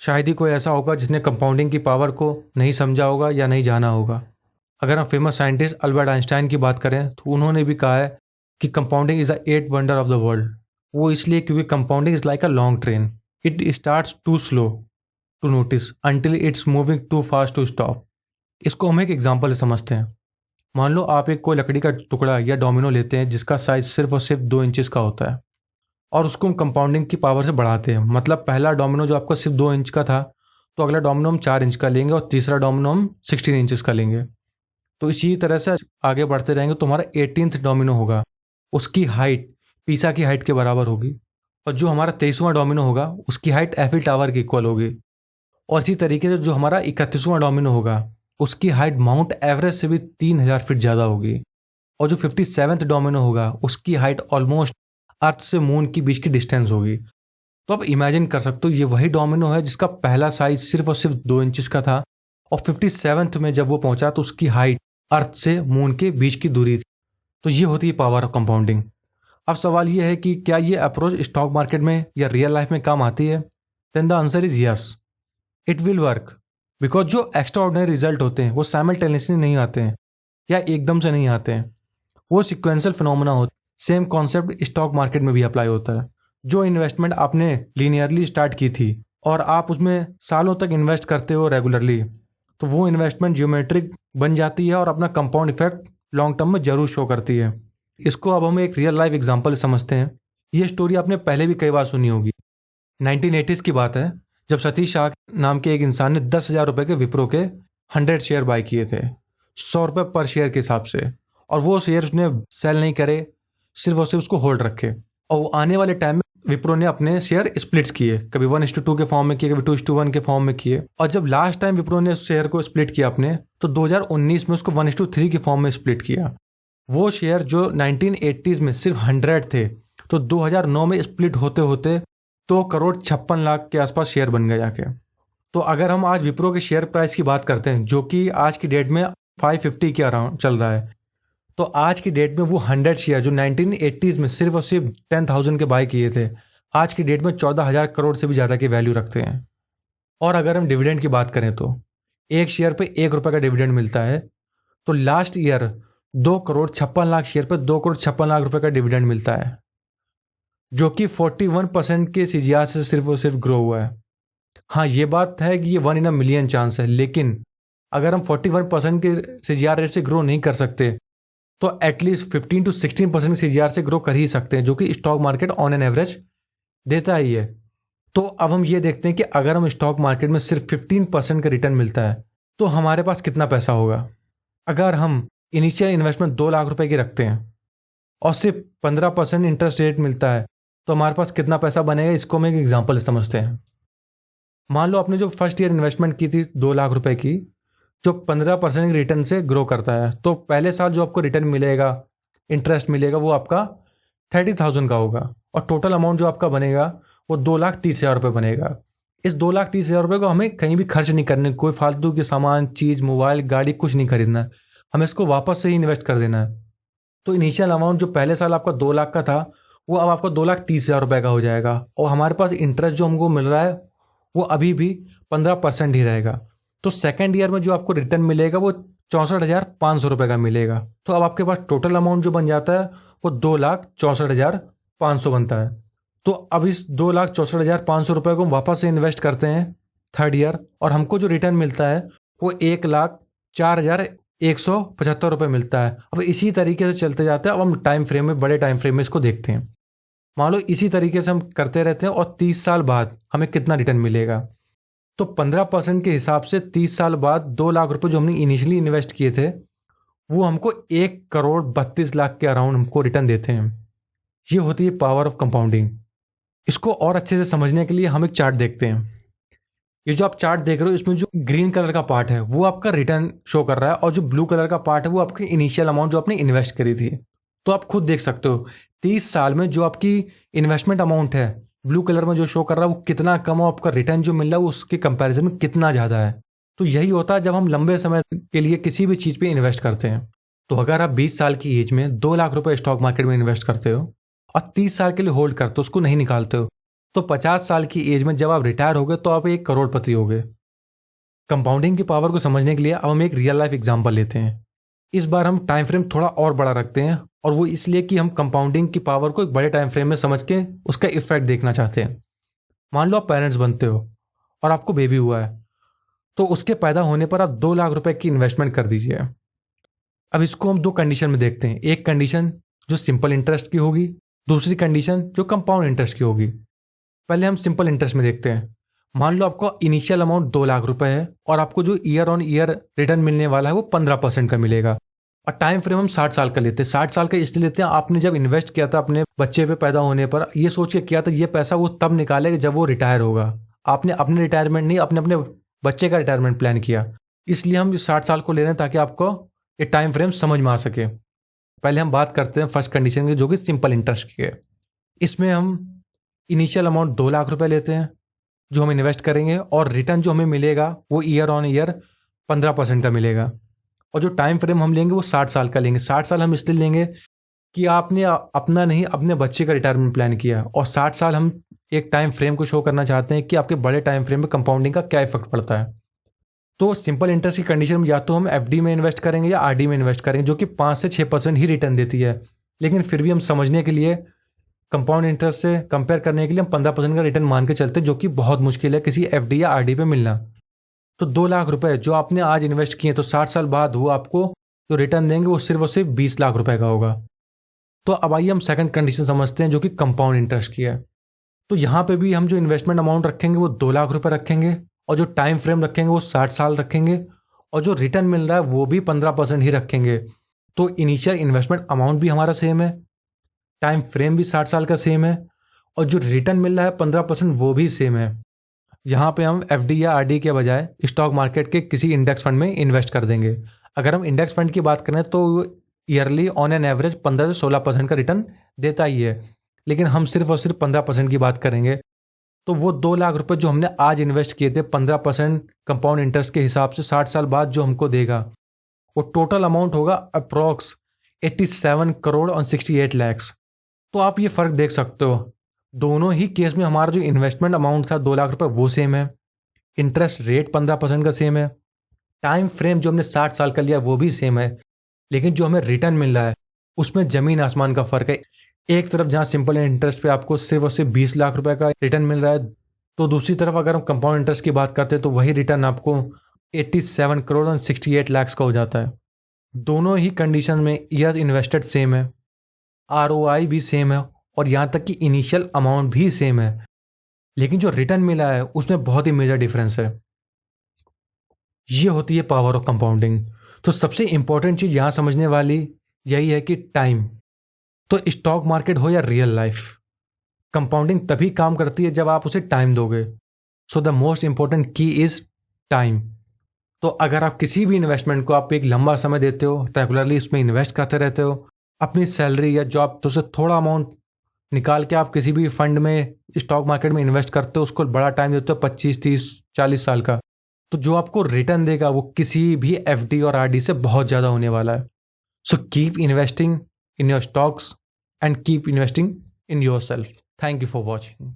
शायद ही कोई ऐसा होगा जिसने कंपाउंडिंग की पावर को नहीं समझा होगा या नहीं जाना होगा। अगर हम फेमस साइंटिस्ट अल्बर्ट आइंस्टाइन की बात करें तो उन्होंने भी कहा है कि compounding is the eight wonder of the world. वो इसलिए क्योंकि compounding is like a long train, it starts too slow to notice until it's moving too fast to stop. इसको हम एक एग्जाम्पल से समझते हैं। मान लो आप एक कोई लकड़ी का टुकड़ा या डोमिनो लेते हैं जिसका साइज सिर्फ और सिर्फ 2 इंचेस का होता है, और उसको हम कंपाउंडिंग की पावर से बढ़ाते हैं। मतलब पहला डोमिनो जो आपका सिर्फ 2 इंच का था, तो अगला डोमिनो हम 4 इंच का लेंगे और तीसरा डोमिनो हम 16 इंचेस का लेंगे। तो इसी तरह से आगे बढ़ते रहेंगे तो हमारा 18th डोमिनो होगा, उसकी हाइट पीसा की हाइट के बराबर होगी, और जो हमारा 23वां डोमिनो होगा उसकी हाइट एफिल टावर की इक्वल होगी। और इसी तरीके से जो हमारा 31वां डोमिनो होगा उसकी हाइट माउंट एवरेस्ट से भी 3000 फीट ज़्यादा होगी। और जो 57th डोमिनो होगा उसकी हाइट ऑलमोस्ट अर्थ से मून के बीच की डिस्टेंस होगी। तो आप इमेजिन कर सकते हो ये वही डोमिनो है जिसका पहला साइज सिर्फ और सिर्फ 2 इंचेस का था, और 57th में जब वो पहुंचा तो उसकी हाइट अर्थ से मून के बीच की दूरी थी। तो ये होती है पावर ऑफ कंपाउंडिंग। अब सवाल ये है कि क्या ये अप्रोच स्टॉक मार्केट में या रियल लाइफ में काम आती है? Then the answer is yes, it will work. Because जो एक्स्ट्रा ऑर्डिनरी रिजल्ट होते हैं वो साइमल्टेनियसली नहीं आते हैं या एकदम से नहीं आते हैं, वो सिक्वेंशियल फिनोमेना होते हैं। सेम कॉन्सेप्ट स्टॉक मार्केट में भी अप्लाई होता है। जो इन्वेस्टमेंट आपने लीनियरली स्टार्ट की थी और आप उसमें सालों तक इन्वेस्ट करते हो रेगुलरली, तो वो इन्वेस्टमेंट जियोमेट्रिक बन जाती है और अपना कंपाउंड इफेक्ट लॉन्ग टर्म में जरूर शो करती है। इसको अब हम एक रियल लाइफ एग्जांपल से समझते हैं। ये स्टोरी आपने पहले भी कई बार सुनी होगी। 1980s की बात है, जब सतीश शाह नाम के एक इंसान ने 10,000 रुपए के विप्रो के 100 शेयर बाय किए थे, 100 रुपये पर शेयर के हिसाब से। और वो शेयर उसने सेल नहीं करे, सिर्फ और सिर्फ उसको होल्ड रखे। और वो आने वाले टाइम में विप्रो ने अपने शेयर स्प्लिट्स किए, कभी 1:2 के फॉर्म में किए, कभी 2:1 के फॉर्म में किए। और जब लास्ट टाइम विप्रो ने शेयर को स्प्लिट किया अपने, तो 2019 में उसको 1:3 के फॉर्म में स्प्लिट किया। वो शेयर जो 1980s में सिर्फ 100 थे, तो 2009 में स्प्लिट होते होते 2,56,00,000 के आसपास शेयर बन गए जाके। तो अगर हम आज विप्रो के शेयर प्राइस की बात करते हैं जो कि आज की डेट में 550 के अराउंड चल रहा है, तो आज की डेट में वो 100 शेयर जो 1980s में सिर्फ और सिर्फ 10,000 के बाय किए थे, आज की डेट में 14,000 करोड़ से भी ज़्यादा की वैल्यू रखते हैं। और अगर हम डिविडेंड की बात करें तो एक शेयर पे 1 रुपये का डिविडेंड मिलता है, तो लास्ट ईयर 2,56,00,000 शेयर पे 2,56,00,000 रुपये का डिविडेंड मिलता है, जो कि 41% के सीजीआर से सिर्फ और सिर्फ ग्रो हुआ है। हाँ, ये बात है कि ये 1 इन अ मिलियन चांस है, लेकिन अगर हम 41% के सीजीआर रेट से ग्रो नहीं कर सकते तो एटलीस्ट 15 to 16% सीजीआर से ग्रो कर ही सकते हैं, जो कि stock market on an average देता ही है। तो अब हम ये देखते हैं कि अगर हम स्टॉक मार्केट में सिर्फ 15% का रिटर्न मिलता है तो हमारे पास कितना पैसा होगा। अगर हम इनिशियल इन्वेस्टमेंट 2 लाख रुपए की रखते हैं और सिर्फ 15% इंटरेस्ट रेट मिलता है, तो हमारे पास कितना पैसा बनेगा, इसको हम एक एग्जाम्पल समझते हैं। मान लो आपने जो फर्स्ट ईयर इन्वेस्टमेंट की थी 2 लाख रुपए की, जो 15% रिटर्न से ग्रो करता है, तो पहले साल जो आपको रिटर्न मिलेगा, इंटरेस्ट मिलेगा, वो आपका 30,000 का होगा, और टोटल अमाउंट जो आपका बनेगा वो 2,30,000 रुपये बनेगा। इस 2,30,000 रुपये को हमें कहीं भी खर्च नहीं करने, कोई फालतू की सामान, चीज़, मोबाइल, गाड़ी कुछ नहीं खरीदना है, हमें इसको वापस से ही इन्वेस्ट कर देना है। तो इनिशियल अमाउंट जो पहले साल आपका 2 लाख का था, वो अब आपका 2,30,000 रुपये का हो जाएगा, और हमारे पास इंटरेस्ट जो हमको मिल रहा है वो अभी भी 15% ही रहेगा। तो सेकेंड ईयर में जो आपको रिटर्न मिलेगा वो 64,500 रुपये का मिलेगा। तो अब आपके पास टोटल अमाउंट जो बन जाता है वो 2,64,500 बनता है। तो अब इस 2,64,500 रुपये को हम वापस से इन्वेस्ट करते हैं थर्ड ईयर, और हमको जो रिटर्न मिलता है वो 1,04,175 रुपये मिलता है। अब इसी तरीके से चलते जाते हैं। अब हम टाइम फ्रेम में, बड़े टाइम फ्रेम में इसको देखते हैं। मान लो इसी तरीके से हम करते रहते हैं और 30 साल बाद हमें कितना रिटर्न मिलेगा। तो 15% के हिसाब से 30 साल बाद 2 लाख रुपए जो हमने इनिशियली इन्वेस्ट किए थे वो हमको 1,32,00,000 के अराउंड हमको रिटर्न देते हैं। ये होती है पावर ऑफ कंपाउंडिंग। इसको और अच्छे से समझने के लिए हम एक चार्ट देखते हैं। ये जो आप चार्ट देख रहे हो, इसमें जो ग्रीन कलर का पार्ट है वो आपका रिटर्न शो कर रहा है, और जो ब्लू कलर का पार्ट है वो आपकी इनिशियल अमाउंट जो आपने इन्वेस्ट करी थी। तो आप खुद देख सकते हो 30 साल में जो आपकी इन्वेस्टमेंट अमाउंट है ब्लू कलर में जो शो कर रहा है वो कितना कम, और आपका रिटर्न जो मिल रहा है वो उसके कंपैरिजन में कितना ज़्यादा है। तो यही होता है जब हम लंबे समय के लिए किसी भी चीज़ पे इन्वेस्ट करते हैं। तो अगर आप 20 साल की एज में 2 लाख रुपए स्टॉक मार्केट में इन्वेस्ट करते हो और 30 साल के लिए होल्ड करते हो, उसको नहीं निकालते हो, तो 50 साल की एज में जब आप रिटायर हो गए तो आप एक करोड़पति हो गए। कंपाउंडिंग की पावर को समझने के लिए अब हम एक रियल लाइफ एग्जांपल लेते हैं। इस बार हम टाइम फ्रेम थोड़ा और बड़ा रखते हैं, और वो इसलिए कि हम कंपाउंडिंग की पावर को एक बड़े टाइम फ्रेम में समझ के उसका इफेक्ट देखना चाहते हैं। मान लो आप पेरेंट्स बनते हो और आपको बेबी हुआ है, तो उसके पैदा होने पर आप 2 लाख रुपए की इन्वेस्टमेंट कर दीजिए। अब इसको हम 2 कंडीशन में देखते हैं। एक कंडीशन जो सिंपल इंटरेस्ट की होगी, दूसरी कंडीशन जो कंपाउंड इंटरेस्ट की होगी। पहले हम सिंपल इंटरेस्ट में देखते हैं। मान लो आपको इनिशियल अमाउंट 2 लाख रुपए है और आपको जो ईयर ऑन ईयर रिटर्न मिलने वाला है वो 15% का मिलेगा, और टाइम फ्रेम हम 60 साल का लेते हैं। 60 साल का इसलिए लेते हैं, आपने जब इन्वेस्ट किया था अपने बच्चे पे पैदा होने पर, ये सोच के किया था ये पैसा वो तब निकालेगा जब वो रिटायर होगा। आपने अपने रिटायरमेंट नहीं, अपने अपने बच्चे का रिटायरमेंट प्लान किया। इसलिए हम 60 साल को ले रहे हैं ताकि आपको ये टाइम फ्रेम समझ में आ सके। पहले हम बात करते हैं फर्स्ट कंडीशन की, जो कि सिंपल इंटरेस्ट की है। इसमें हम इनिशियल अमाउंट 2 लाख रुपए लेते हैं जो हम इन्वेस्ट करेंगे, और रिटर्न जो हमें मिलेगा वो ईयर ऑन ईयर 15% का मिलेगा। और जो टाइम फ्रेम हम लेंगे वो 60 साल का लेंगे। 60 साल हम इसलिए लेंगे कि आपने अपना नहीं, अपने बच्चे का रिटायरमेंट प्लान किया, और 60 साल हम एक टाइम फ्रेम को शो करना चाहते हैं कि आपके बड़े टाइम फ्रेम में कंपाउंडिंग का क्या इफेक्ट पड़ता है। तो सिंपल इंटरेस्ट की कंडीशन में या तो हम एफडी में इन्वेस्ट करेंगे या आरडी में इन्वेस्ट करेंगे, जो कि 5 से 6% ही रिटर्न देती है। लेकिन फिर भी हम समझने के लिए कंपाउंड इंटरेस्ट से कंपेयर करने के लिए हम 15% का रिटर्न मान के चलते हैं, जो कि बहुत मुश्किल है किसी एफडी या आरडी पे मिलना। तो 2 लाख रुपए जो आपने आज इन्वेस्ट किए तो 60 साल बाद वो आपको जो रिटर्न देंगे वो सिर्फ और सिर्फ 20 लाख रुपए का होगा। तो अब आइए हम सेकंड कंडीशन समझते हैं, जो कि कंपाउंड इंटरेस्ट की है। तो यहाँ पे भी हम जो इन्वेस्टमेंट अमाउंट रखेंगे वो 2 लाख रुपए रखेंगे, और जो टाइम फ्रेम रखेंगे वो 60 साल रखेंगे, और जो रिटर्न मिल रहा है वो भी 15% ही रखेंगे। तो इनिशियल इन्वेस्टमेंट अमाउंट भी हमारा सेम है, टाइम फ्रेम भी 60 साल का सेम है, और जो रिटर्न मिल रहा है 15% वो भी सेम है। यहाँ पे हम एफडी या आरडी के बजाय स्टॉक मार्केट के किसी इंडेक्स फंड में इन्वेस्ट कर देंगे। अगर हम इंडेक्स फंड की बात करें तो ईयरली ऑन एन एवरेज 15 से 16% का रिटर्न देता ही है, लेकिन हम सिर्फ और सिर्फ 15% की बात करेंगे। तो वो 2 लाख रुपए जो हमने आज इन्वेस्ट किए थे 15% कंपाउंड इंटरेस्ट के हिसाब से 60 साल बाद जो हमको देगा वो टोटल अमाउंट होगा अप्रॉक्स 87 करोड़ और 68 लैक्स। तो आप ये फर्क देख सकते हो, दोनों ही केस में हमारा जो इन्वेस्टमेंट अमाउंट था 2 लाख रुपए वो सेम है, इंटरेस्ट रेट 15% का सेम है, टाइम फ्रेम जो हमने 60 साल का लिया वो भी सेम है, लेकिन जो हमें रिटर्न मिल रहा है उसमें जमीन आसमान का फर्क है। एक तरफ जहाँ सिंपल इंटरेस्ट पे आपको सिर्फ और सिर्फ 20 लाख रुपए का रिटर्न मिल रहा है, तो दूसरी तरफ अगर हम कंपाउंड इंटरेस्ट की बात करते हैं तो वही रिटर्न आपको 87 करोड़ और 68 लाख का हो जाता है। दोनों ही कंडीशन में ईयर इन्वेस्टेड सेम है, आरओआई भी सेम है, और यहाँ तक कि इनिशियल अमाउंट भी सेम है, लेकिन जो रिटर्न मिला है उसमें बहुत ही मेजर डिफरेंस है। ये होती है पावर ऑफ कंपाउंडिंग। तो सबसे इंपॉर्टेंट चीज यहां समझने वाली यही है कि टाइम, तो स्टॉक मार्केट हो या रियल लाइफ, कंपाउंडिंग तभी काम करती है जब आप उसे टाइम दोगे। सो द मोस्ट इंपॉर्टेंट की इज टाइम। तो अगर आप किसी भी इन्वेस्टमेंट को आप एक लंबा समय देते हो, रेगुलरली इसमें इन्वेस्ट करते रहते हो, अपनी सैलरी या जॉब तो से थोड़ा अमाउंट निकाल के आप किसी भी फंड में स्टॉक मार्केट में इन्वेस्ट करते हो, उसको बड़ा टाइम देते हो 25, 30, 40 साल का, तो जो आपको रिटर्न देगा वो किसी भी एफडी और आरडी से बहुत ज़्यादा होने वाला है। So keep investing in your stocks and keep investing in yourself. Thank you for watching.